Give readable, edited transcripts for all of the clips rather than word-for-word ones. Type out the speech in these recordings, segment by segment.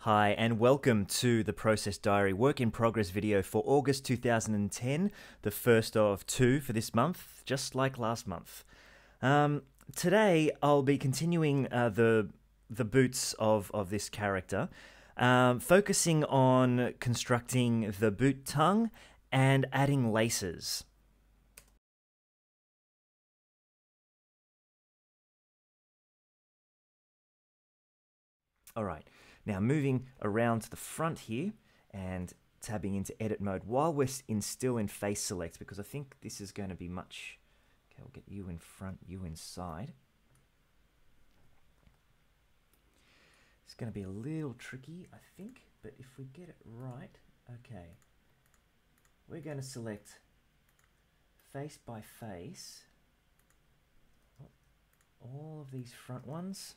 Hi and welcome to the Process Diary work in progress video for August 2010, the first of two for this month, just like last month. Today I'll be continuing the boots of this character, focusing on constructing the boot tongue and adding laces. Alright, now moving around to the front here and tabbing into edit mode while we're still in face select, because I think this is going to be much... Okay, we'll get you in front, you inside. It's going to be a little tricky, I think, but if we get it right, okay. We're going to select face by face, all of these front ones.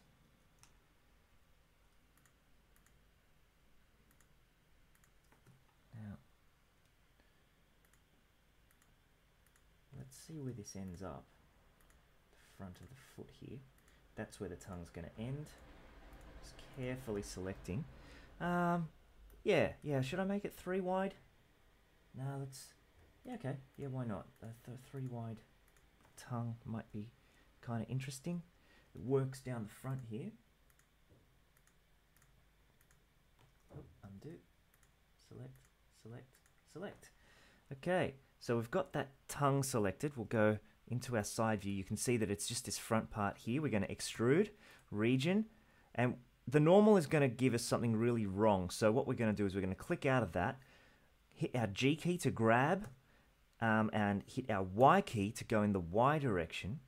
Now, let's see where this ends up. The front of the foot here. That's where the tongue's going to end. Just carefully selecting. Yeah, should I make it 3 wide? No, let's... Yeah, okay. Yeah, why not? The 3 wide tongue might be kind of interesting. It works down the front here. Oh, undo. Select. Select. Okay, so we've got that tongue selected. We'll go into our side view. You can see that it's just this front part here. We're going to extrude, region, and the normal is going to give us something really wrong. So what we're going to do is we're going to click out of that, hit our G key to grab, and hit our Y key to go in the Y direction.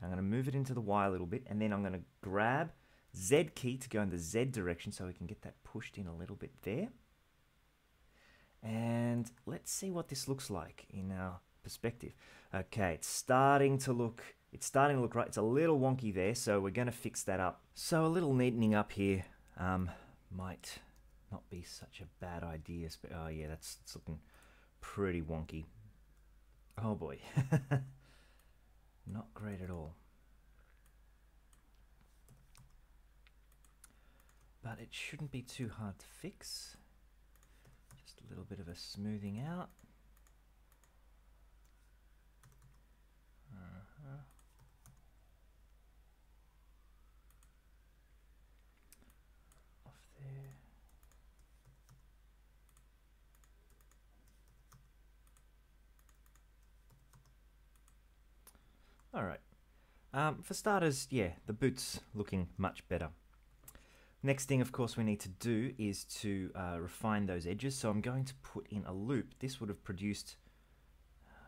I'm going to move it into the Y a little bit, and then I'm going to grab Z key to go in the Z direction so we can get that pushed in a little bit there. And let's see what this looks like in our perspective. Okay, it's starting to look right. It's a little wonky there, so we're going to fix that up. So a little neatening up here might not be such a bad idea. But oh yeah, it's looking pretty wonky. Oh boy, not great at all. But it shouldn't be too hard to fix. Just a little bit of a smoothing out. Off there. All right. For starters, yeah, the boot's looking much better. Next thing, of course, we need to do is to refine those edges. So I'm going to put in a loop. This would have produced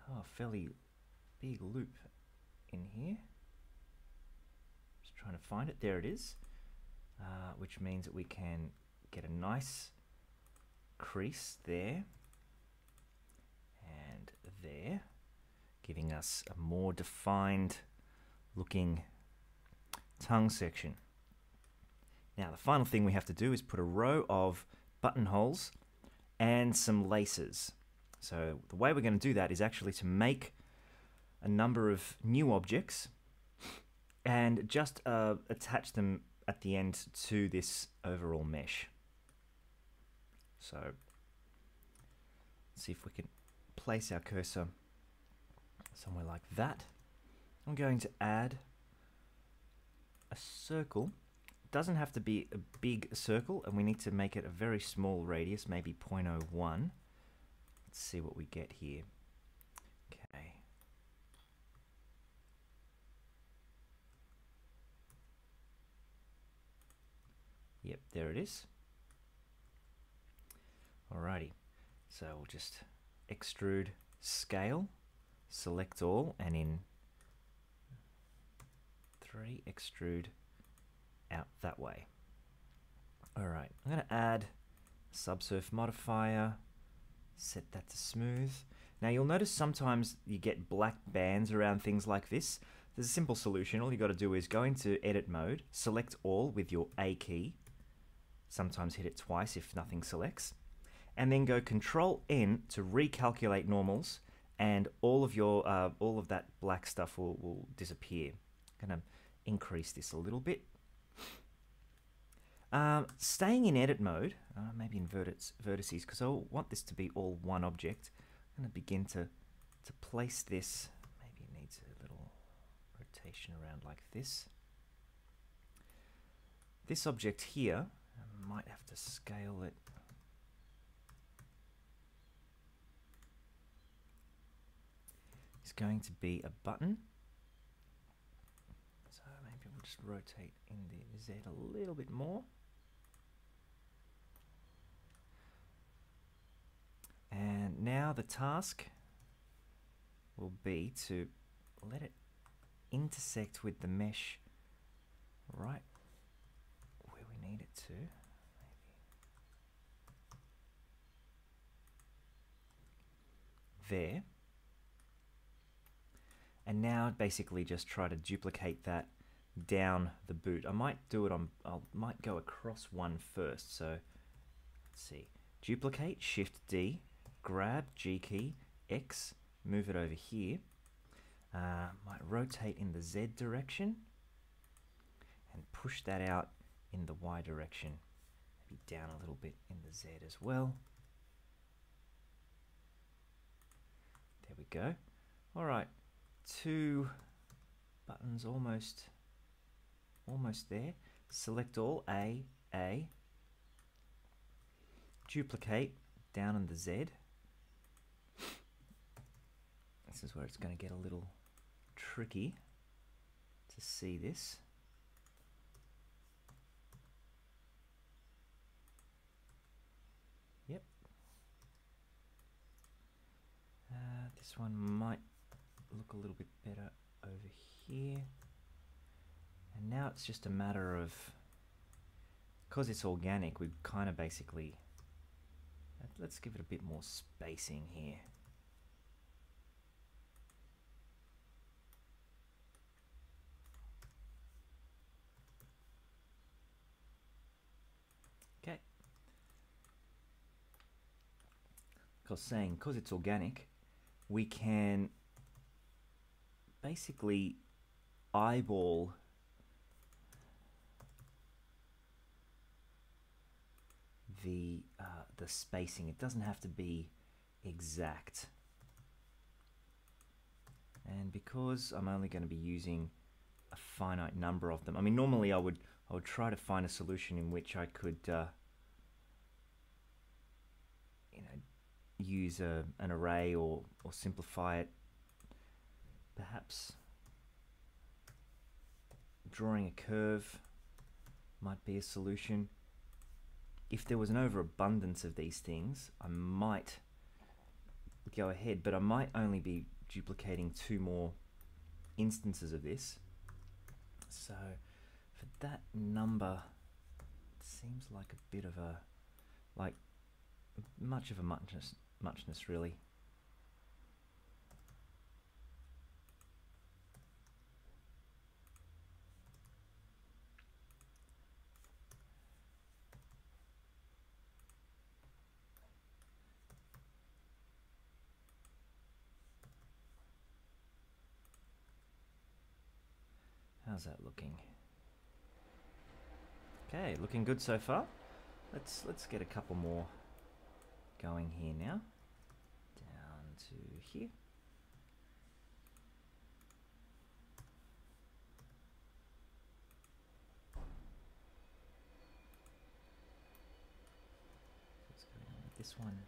a fairly big loop in here. Just trying to find it. There it is. Which means that we can get a nice crease there and there, giving us a more defined looking tongue section. Now the final thing we have to do is put a row of buttonholes and some laces. So the way we're going to do that is actually to make a number of new objects and just attach them at the end to this overall mesh. So let's see if we can place our cursor somewhere like that. I'm going to add a circle. Doesn't have to be a big circle, and we need to make it a very small radius, maybe 0.01. Let's see what we get here. Okay. Yep, there it is. Alrighty, so we'll just extrude, scale, select all, and in 3, extrude out that way. Alright, I'm going to add a subsurf modifier, set that to smooth. Now you'll notice sometimes you get black bands around things like this. There's a simple solution. All you got to do is go into edit mode, select all with your A key, sometimes hit it twice if nothing selects, and then go Control N to recalculate normals, and all of that black stuff will disappear. I'm going to increase this a little bit. Staying in edit mode, maybe in vertices, because I want this to be all one object. I'm going to begin to place this. Maybe it needs a little rotation around like this. This object here, I might have to scale it. It's going to be a button. So maybe we'll just rotate in the Z a little bit more. And now the task will be to let it intersect with the mesh right where we need it to. Maybe. There. And now basically just try to duplicate that down the boot. I might do it on, I might go across one first. So let's see, duplicate, Shift D, grab G key, X, move it over here. Might rotate in the Z direction and push that out in the Y direction. Maybe down a little bit in the Z as well. There we go. All right, 2 buttons almost there. Select all, A, duplicate down in the Z. This is where it's going to get a little tricky to see this. Yep. This one might look a little bit better over here. And now it's just a matter of, because it's organic, we kind of basically, let's give it a bit more spacing here. Okay. Because it's organic, we can basically eyeball the spacing. It doesn't have to be exact. And because I'm only going to be using a finite number of them, I mean, normally I would try to find a solution in which I could use an array or simplify it. Perhaps drawing a curve might be a solution. If there was an overabundance of these things, I might go ahead, but I might only be duplicating 2 more instances of this. So for that number, it seems like a bit of a, like much of a muchness really. How's that looking? Okay, looking good so far. Let's get a couple more going here now. Down to here. What's going on with this one?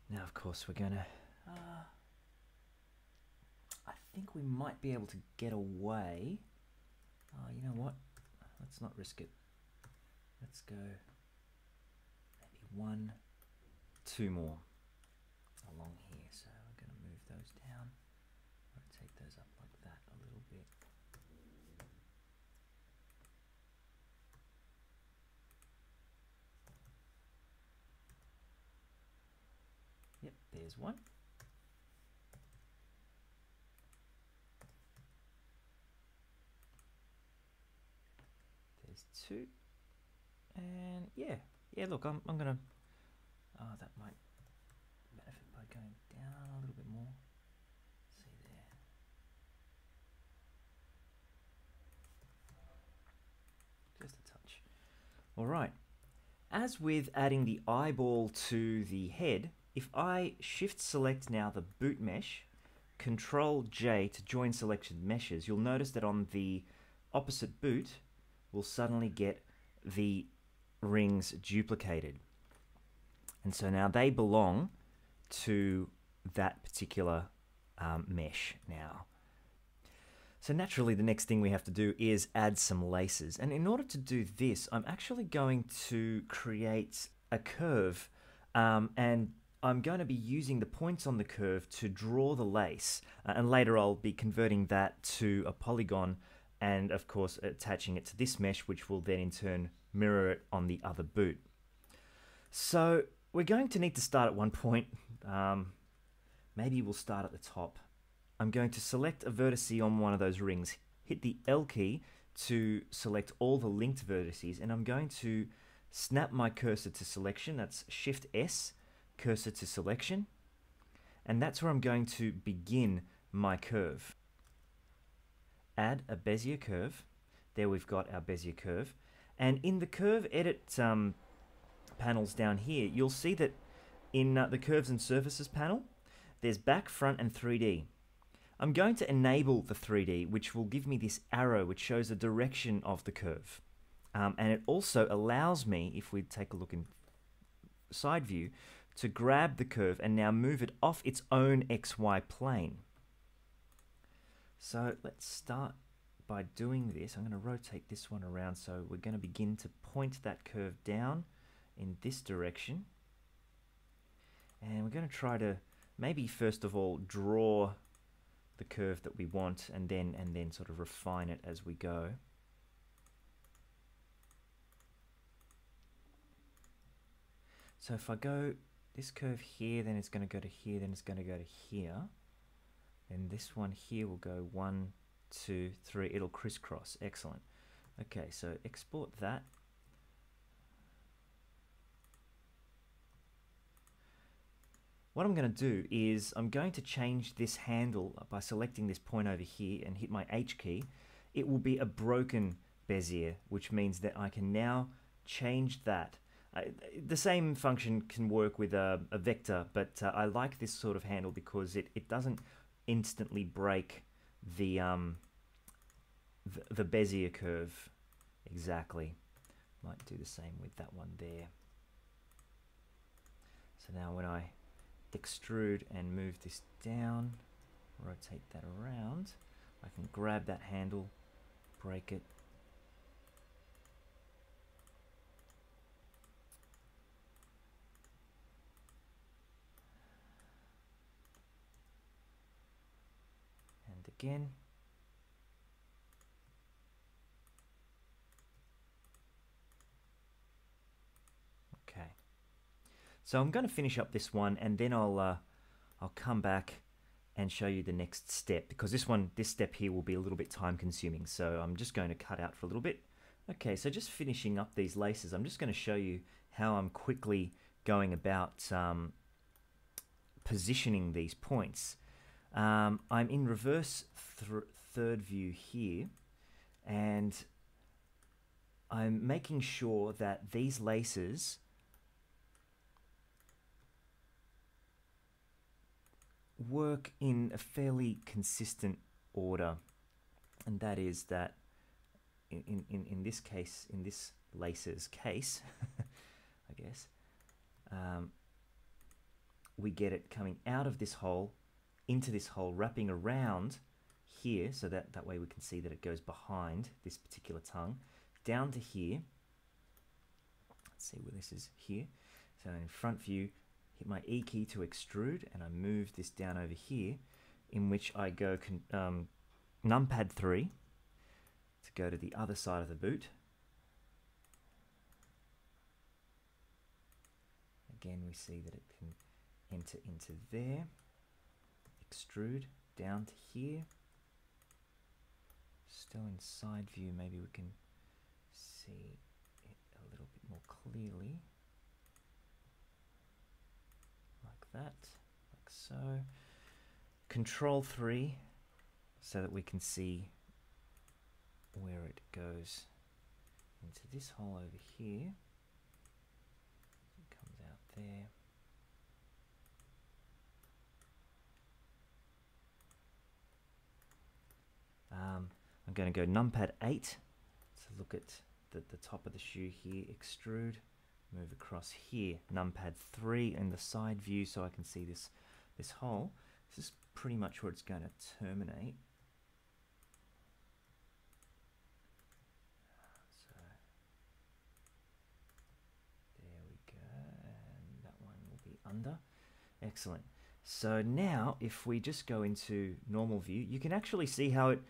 Now, of course, we're gonna, I think we might be able to get away. You know what? Let's not risk it. Let's go maybe 1, 2 more along here. So we're gonna move those down, rotate those up like that a little bit. Yep, there's 1. There's 2. And yeah, look, I'm gonna that might benefit by going down a little bit more. See there. Just a touch. All right. As with adding the eyeball to the head, if I shift select now the boot mesh, Control J to join selected meshes, you'll notice that on the opposite boot, we'll suddenly get the rings duplicated. And so now they belong to that particular mesh now. So naturally, the next thing we have to do is add some laces. And in order to do this, I'm actually going to create a curve, and I'm going to be using the points on the curve to draw the lace. And later I'll be converting that to a polygon and, of course, attaching it to this mesh, which will then in turn mirror it on the other boot. So we're going to need to start at one point. Maybe we'll start at the top. I'm going to select a vertice on one of those rings, hit the L key to select all the linked vertices, and I'm going to snap my cursor to selection. That's Shift S, cursor to selection, and that's where I'm going to begin my curve. Add a Bezier curve. There we've got our Bezier curve, and in the curve edit panels down here, you'll see that in the curves and surfaces panel, there's back, front, and 3D. I'm going to enable the 3D, which will give me this arrow which shows the direction of the curve. And it also allows me, if we take a look in side view, to grab the curve and now move it off its own XY plane. So let's start by doing this. I'm going to rotate this one around, so we're going to begin to point that curve down in this direction. And we're going to try to maybe first of all draw the curve that we want, and then sort of refine it as we go. So if I go this curve here, then it's going to go to here, then it's going to go to here, and this one here will go 1, 2, 3. It'll crisscross. Excellent. Okay, so export that. What I'm going to do is I'm going to change this handle by selecting this point over here and hit my H key. It will be a broken Bezier, which means that I can now change that. The same function can work with a vector, but I like this sort of handle because it doesn't instantly break the Bezier curve exactly. Might do the same with that one there. So now when I extrude and move this down, rotate that around, I can grab that handle, break it, and again. Okay. So I'm going to finish up this one, and then I'll come back and show you the next step, because this step here will be a little bit time consuming. So I'm just going to cut out for a little bit. Okay, so just finishing up these laces, I'm just going to show you how I'm quickly going about positioning these points. I'm in reverse third view here, and I'm making sure that these laces work in a fairly consistent order, and that is that in this case, in this lace's case, I guess, we get it coming out of this hole into this hole, wrapping around here, so that way we can see that it goes behind this particular tongue, down to here. Let's see where this is here. So in front view, hit my E key to extrude, and I move this down over here, in which I go numpad 3 to go to the other side of the boot. Again, we see that it can enter into there, extrude down to here. Still in side view, maybe we can see it a little bit more clearly. that, like so. Control 3, so that we can see where it goes into this hole over here. It comes out there. I'm going to go numpad 8 to look at the top of the shoe here, extrude, move across here, numpad 3 in the side view so I can see this hole. This is pretty much where it's going to terminate. So there we go, and that one will be under. Excellent. So now if we just go into normal view, you can actually see how it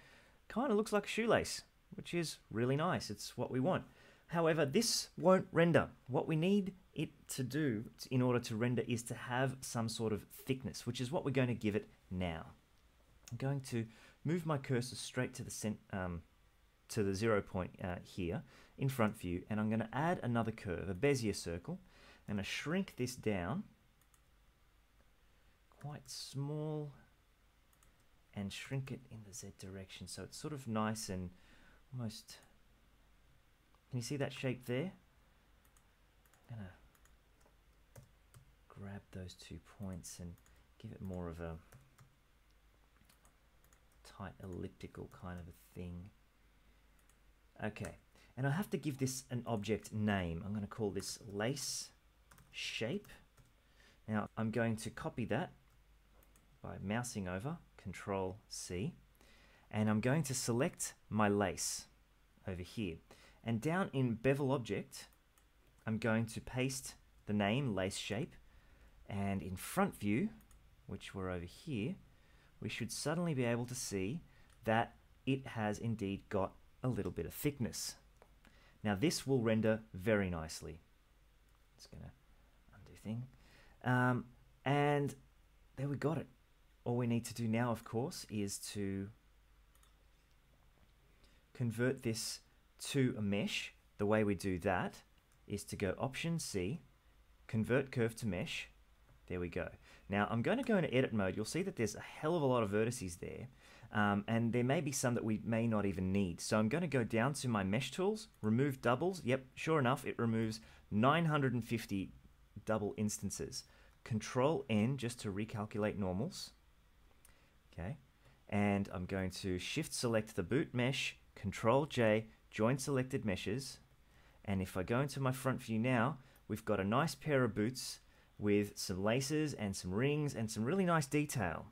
kind of looks like a shoelace, which is really nice. It's what we want. However, this won't render. What we need it to do in order to render is to have some sort of thickness, which is what we're going to give it now. I'm going to move my cursor straight to the 0 point here in front view, and I'm going to add another curve, a Bezier circle, and I shrink this down quite small and shrink it in the Z direction so it's sort of nice and almost, can you see that shape there? I'm gonna grab those 2 points and give it more of a tight elliptical kind of a thing. Okay, and I have to give this an object name. I'm going to call this lace shape. Now I'm going to copy that by mousing over, Control C, and I'm going to select my lace over here. And down in bevel object, I'm going to paste the name lace shape, and in front view, which we're over here, we should suddenly be able to see that it has indeed got a little bit of thickness. Now this will render very nicely. It's going to undo thing. And there we got it. All we need to do now, of course, is to convert this to a mesh. The way we do that is to go Option C, Convert Curve to Mesh. There we go. Now I'm going to go into edit mode. You'll see that there's a hell of a lot of vertices there, and there may be some that we may not even need. So I'm going to go down to my mesh tools, remove doubles. Yep, sure enough, it removes 950 double instances. Control N just to recalculate normals. Okay, and I'm going to shift select the boot mesh, Control J, join selected meshes, and if I go into my front view now, we've got a nice pair of boots with some laces and some rings and some really nice detail.